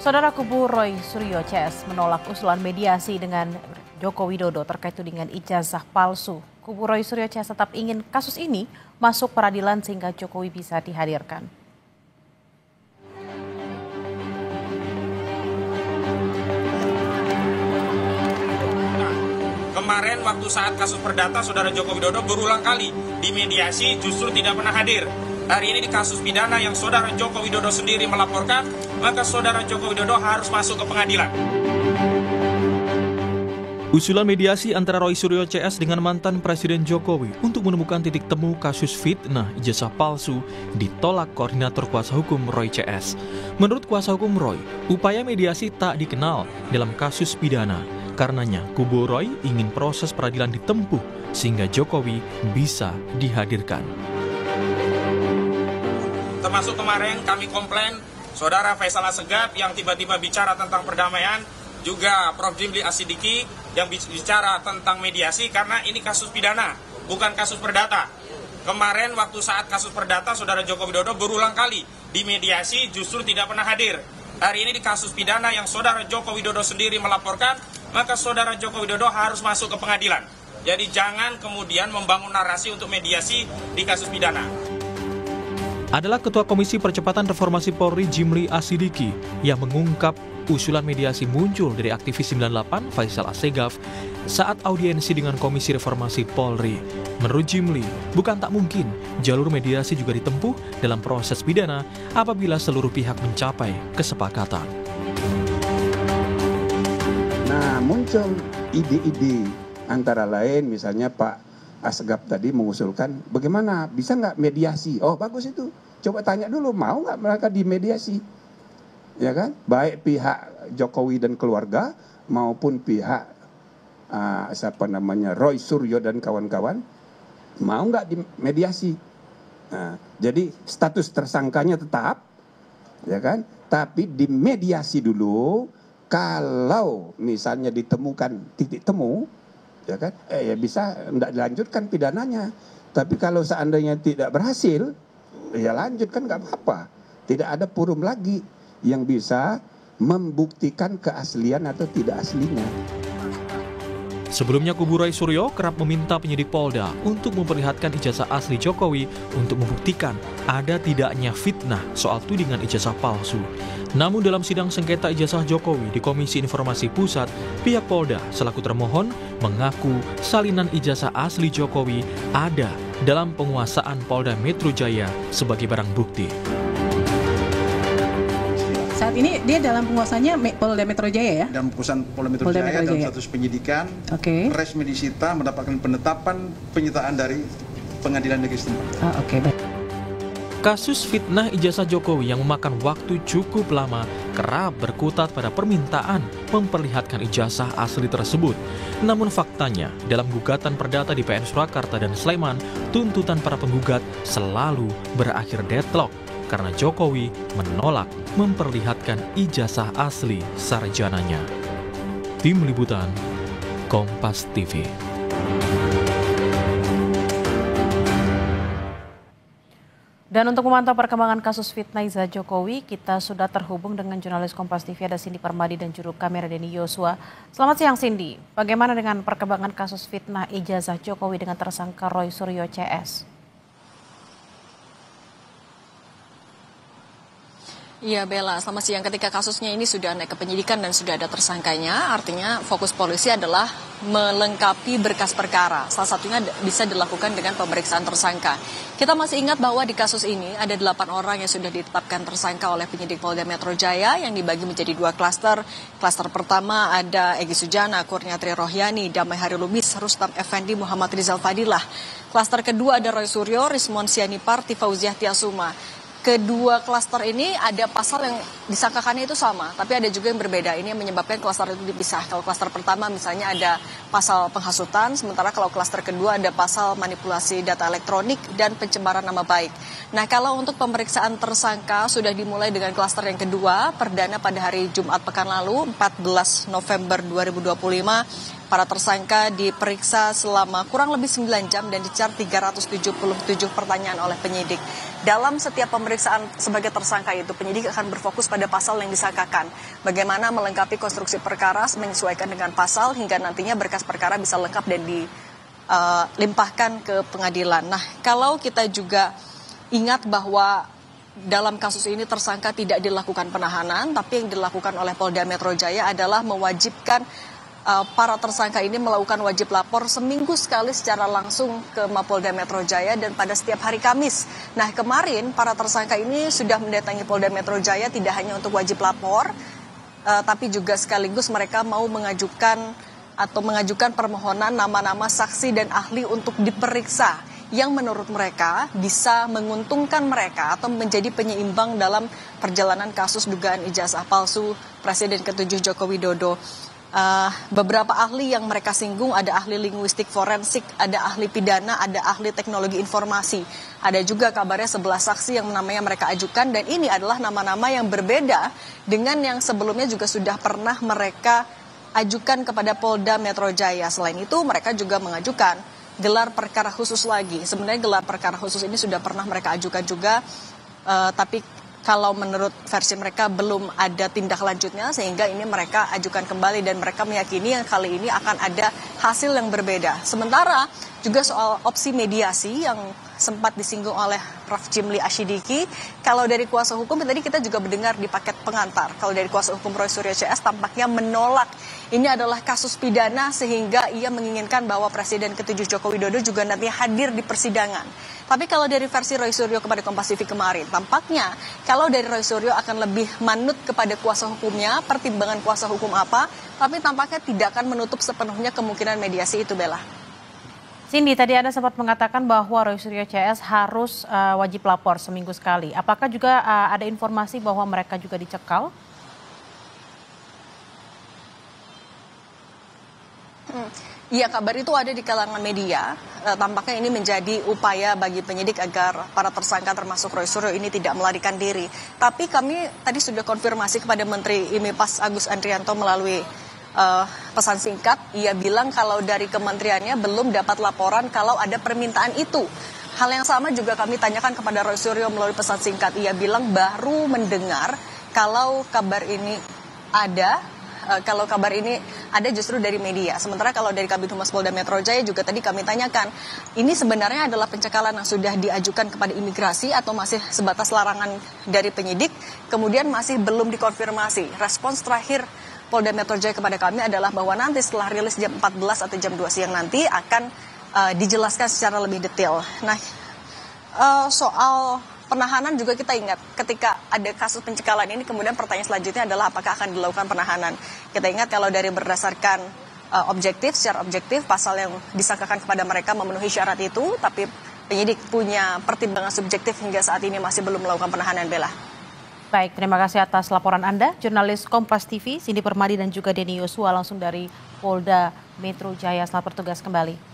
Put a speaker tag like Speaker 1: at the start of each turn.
Speaker 1: Saudara kubu Roy Suryo CS menolak usulan mediasi dengan Joko Widodo terkait tudingan ijazah palsu. Kubu Roy Suryo CS tetap ingin kasus ini masuk peradilan sehingga Jokowi bisa dihadirkan.
Speaker 2: Kemarin waktu saat kasus perdata, Saudara Joko Widodo berulang kali dimediasi justru tidak pernah hadir. Hari ini di kasus pidana yang Saudara Joko Widodo sendiri melaporkan, maka Saudara Joko Widodo harus masuk ke pengadilan.
Speaker 3: Usulan mediasi antara Roy Suryo CS dengan mantan Presiden Jokowi untuk menemukan titik temu kasus fitnah ijazah palsu ditolak koordinator kuasa hukum Roy CS. Menurut kuasa hukum Roy, upaya mediasi tak dikenal dalam kasus pidana. Karenanya, kubu Roy ingin proses peradilan ditempuh sehingga Jokowi bisa dihadirkan.
Speaker 2: Termasuk kemarin kami komplain Saudara Faisal Assegaf yang tiba-tiba bicara tentang perdamaian, juga Prof. Jimli Asidiki yang bicara tentang mediasi karena ini kasus pidana, bukan kasus perdata. Kemarin waktu saat kasus perdata, Saudara Joko Widodo berulang kali dimediasi justru tidak pernah hadir. Hari ini di kasus pidana yang Saudara Joko Widodo sendiri melaporkan, maka Saudara Joko Widodo harus masuk ke pengadilan. Jadi jangan kemudian membangun narasi untuk mediasi di kasus pidana.
Speaker 3: Adalah Ketua Komisi Percepatan Reformasi Polri Jimli Asidiki yang mengungkap usulan mediasi muncul dari aktivis 98 Faisal Assegaf saat audiensi dengan Komisi Reformasi Polri. Menurut Jimli, bukan tak mungkin jalur mediasi juga ditempuh dalam proses pidana apabila seluruh pihak mencapai kesepakatan.
Speaker 4: Nah, muncul ide-ide antara lain misalnya Pak Assegaf tadi mengusulkan bagaimana bisa nggak mediasi? Oh bagus itu, coba tanya dulu mau nggak mereka dimediasi, ya kan? Baik pihak Jokowi dan keluarga maupun pihak Roy Suryo dan kawan-kawan mau nggak dimediasi? Nah, jadi status tersangkanya tetap, ya kan? Tapi dimediasi dulu. Kalau misalnya ditemukan titik temu, ya kan, ya bisa tidak dilanjutkan pidananya. Tapi kalau seandainya tidak berhasil, ya lanjutkan nggak apa-apa. Tidak ada forum lagi yang bisa membuktikan keaslian atau tidak aslinya.
Speaker 3: Sebelumnya kubu Roy Suryo kerap meminta penyidik Polda untuk memperlihatkan ijazah asli Jokowi untuk membuktikan ada tidaknya fitnah soal tudingan ijazah palsu. Namun dalam sidang sengketa ijazah Jokowi di Komisi Informasi Pusat, pihak Polda selaku termohon mengaku salinan ijazah asli Jokowi ada dalam penguasaan Polda Metro Jaya sebagai barang bukti.
Speaker 5: Saat ini dia dalam penguasanya Polda Metro Jaya ya?
Speaker 6: Dalam penguasaan Polda Metro Jaya dalam status penyidikan, resmi disita mendapatkan penetapan penyitaan dari pengadilan negeri setempat.
Speaker 5: Baik.
Speaker 3: Kasus fitnah ijazah Jokowi yang memakan waktu cukup lama kerap berkutat pada permintaan memperlihatkan ijazah asli tersebut. Namun faktanya, dalam gugatan perdata di PN Surakarta dan Sleman, tuntutan para penggugat selalu berakhir deadlock karena Jokowi menolak memperlihatkan ijazah asli sarjananya. Tim Liputan, Kompas TV.
Speaker 1: Dan untuk memantau perkembangan kasus fitnah ijazah Jokowi, kita sudah terhubung dengan jurnalis Kompas TV ada Cindy Permadi dan juru kamera Denny Yosua. Selamat siang Cindy, bagaimana dengan perkembangan kasus fitnah ijazah Jokowi dengan tersangka Roy Suryo CS?
Speaker 7: Iya Bella, selamat siang. Ketika kasusnya ini sudah naik ke penyidikan dan sudah ada tersangkanya, artinya fokus polisi adalah melengkapi berkas perkara. Salah satunya bisa dilakukan dengan pemeriksaan tersangka. Kita masih ingat bahwa di kasus ini ada 8 orang yang sudah ditetapkan tersangka oleh penyidik Polda Metro Jaya yang dibagi menjadi 2 klaster. Klaster pertama ada Egy Sujana, Kurniatri Rohyani, Damai Hari Lubis, Rustam Effendi, Muhammad Rizal Fadilah. Klaster kedua ada Roy Suryo, Rismon Sianipar, Tifauziah Tiasuma. Kedua klaster ini ada pasal yang disangkakannya itu sama, tapi ada juga yang berbeda. Ini yang menyebabkan klaster itu dipisah. Kalau klaster pertama misalnya ada pasal penghasutan, sementara kalau klaster kedua ada pasal manipulasi data elektronik dan pencemaran nama baik. Nah, kalau untuk pemeriksaan tersangka sudah dimulai dengan klaster yang kedua, perdana pada hari Jumat pekan lalu, 14 November 2025. Para tersangka diperiksa selama kurang lebih 9 jam dan dicar 377 pertanyaan oleh penyidik. Dalam setiap pemeriksaan sebagai tersangka itu, penyidik akan berfokus pada pasal yang disangkakan. Bagaimana melengkapi konstruksi perkara menyesuaikan dengan pasal hingga nantinya berkas perkara bisa lengkap dan dilimpahkan ke pengadilan. Nah, kalau kita juga ingat bahwa dalam kasus ini tersangka tidak dilakukan penahanan, tapi yang dilakukan oleh Polda Metro Jaya adalah mewajibkan para tersangka ini melakukan wajib lapor seminggu sekali secara langsung ke Mapolda Metro Jaya dan pada setiap hari Kamis. Nah, kemarin para tersangka ini sudah mendatangi Polda Metro Jaya tidak hanya untuk wajib lapor, tapi juga sekaligus mereka mau mengajukan permohonan nama-nama saksi dan ahli untuk diperiksa yang menurut mereka bisa menguntungkan mereka atau menjadi penyeimbang dalam perjalanan kasus dugaan ijazah palsu Presiden ke-7 Joko Widodo. Beberapa ahli yang mereka singgung, ada ahli linguistik forensik, ada ahli pidana, ada ahli teknologi informasi. Ada juga kabarnya 11 saksi yang namanya mereka ajukan, dan ini adalah nama-nama yang berbeda dengan yang sebelumnya juga sudah pernah mereka ajukan kepada Polda Metro Jaya. Selain itu mereka juga mengajukan gelar perkara khusus lagi. Sebenarnya gelar perkara khusus ini sudah pernah mereka ajukan juga, tapi kalau menurut versi mereka belum ada tindak lanjutnya sehingga ini mereka ajukan kembali dan mereka meyakini yang kali ini akan ada hasil yang berbeda. Sementara juga soal opsi mediasi yang sempat disinggung oleh Prof. Jimli Asyidiki, kalau dari kuasa hukum tadi kita juga mendengar di paket pengantar, kalau dari kuasa hukum Roy Suryo CS tampaknya menolak ini adalah kasus pidana sehingga ia menginginkan bahwa Presiden ke-7 Joko Widodo juga nanti hadir di persidangan. Tapi kalau dari versi Roy Suryo kepada Kompas TV kemarin, tampaknya kalau dari Roy Suryo akan lebih manut kepada kuasa hukumnya, pertimbangan kuasa hukum apa, tapi tampaknya tidak akan menutup sepenuhnya kemungkinan mediasi itu, Bella.
Speaker 1: Cindy, tadi Anda sempat mengatakan bahwa Roy Suryo CS harus wajib lapor seminggu sekali. Apakah juga ada informasi bahwa mereka juga dicekal?
Speaker 7: Iya, kabar itu ada di kalangan media. Tampaknya ini menjadi upaya bagi penyidik agar para tersangka termasuk Roy Suryo ini tidak melarikan diri. Tapi kami tadi sudah konfirmasi kepada Menteri IMIPAS Agus Andrianto melalui pesan singkat. Ia bilang kalau dari kementeriannya belum dapat laporan kalau ada permintaan itu. Hal yang sama juga kami tanyakan kepada Roy Suryo melalui pesan singkat. Ia bilang baru mendengar kalau kabar ini ada. Kalau kabar ini ada justru dari media. Sementara kalau dari Kabid Humas Polda Metro Jaya juga tadi kami tanyakan, ini sebenarnya adalah pencekalan yang sudah diajukan kepada imigrasi atau masih sebatas larangan dari penyidik, kemudian masih belum dikonfirmasi. Respons terakhir Polda Metro Jaya kepada kami adalah bahwa nanti setelah rilis jam 14 atau jam 2 siang nanti akan dijelaskan secara lebih detail. Nah, soal penahanan juga kita ingat ketika ada kasus pencekalan ini, kemudian pertanyaan selanjutnya adalah apakah akan dilakukan penahanan. Kita ingat kalau dari berdasarkan secara objektif pasal yang disangkakan kepada mereka memenuhi syarat itu, tapi penyidik punya pertimbangan subjektif hingga saat ini masih belum melakukan penahanan, Bella.
Speaker 1: Baik, terima kasih atas laporan Anda, jurnalis Kompas TV, Cindy Permadi dan juga Denny Yosua langsung dari Polda Metro Jaya. Selamat bertugas kembali.